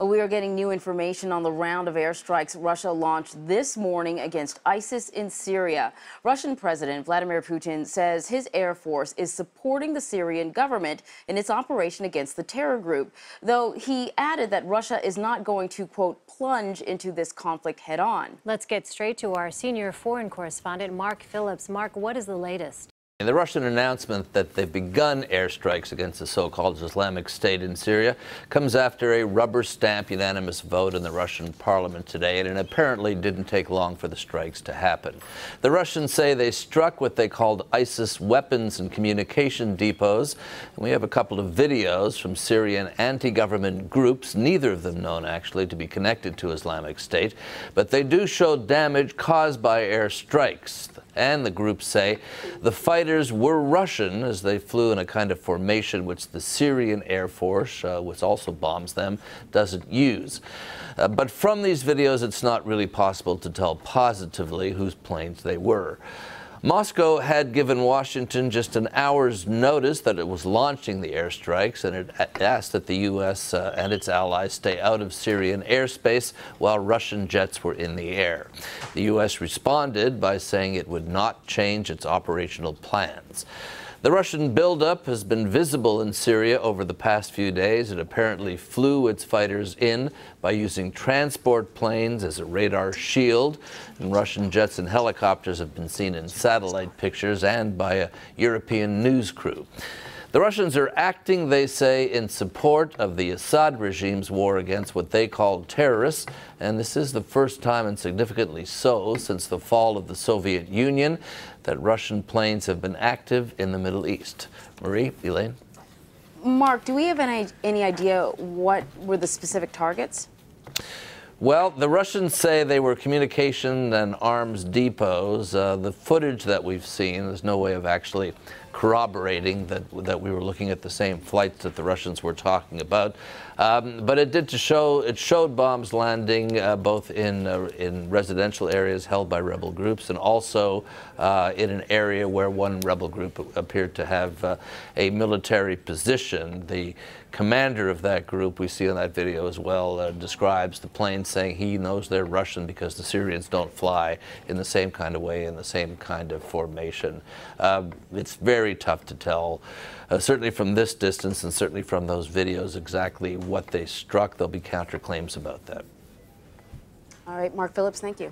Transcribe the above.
We are getting new information on the round of airstrikes Russia launched this morning against ISIS in Syria. Russian President Vladimir Putin says his air force is supporting the Syrian government in its operation against the terror group, though he added that Russia is not going to, quote, plunge into this conflict head on. Let's get straight to our senior foreign correspondent, Mark Phillips. Mark, what is the latest? The Russian announcement that they've begun airstrikes against the so-called Islamic State in Syria comes after a rubber-stamp unanimous vote in the Russian parliament today, and it apparently didn't take long for the strikes to happen. The Russians say they struck what they called ISIS weapons and communication depots. And we have a couple of videos from Syrian anti-government groups, neither of them known actually to be connected to Islamic State, but they do show damage caused by airstrikes. And the groups say the fighters were Russian as they flew in a kind of formation which the Syrian Air Force, which also bombs them, doesn't use. But from these videos, it's not really possible to tell positively whose planes they were. Moscow had given Washington just an hour's notice that it was launching the airstrikes, and it asked that the U.S. And its allies stay out of Syrian airspace while Russian jets were in the air. The U.S. responded by saying it would not change its operational plans. The Russian buildup has been visible in Syria over the past few days. It apparently flew its fighters in by using transport planes as a radar shield. And Russian jets and helicopters have been seen in satellite pictures and by a European news crew. The Russians are acting, they say, in support of the Assad regime's war against what they call terrorists, and this is the first time, and significantly so, since the fall of the Soviet Union, that Russian planes have been active in the Middle East. Marie, Elaine? Mark, do we have any idea what were the specific targets? Well, the Russians say they were communication and arms depots. The footage that we've seen, there's no way of actually corroborating that we were looking at the same flights that the Russians were talking about. But it showed bombs landing both in residential areas held by rebel groups and also in an area where one rebel group appeared to have a military position. The commander of that group, we see in that video as well, describes the plane saying he knows they're Russian because the Syrians don't fly in the same kind of way, in the same kind of formation. It's very tough to tell, certainly from this distance and certainly from those videos, exactly what they struck. There'll be counterclaims about that. All right, Mark Phillips, thank you.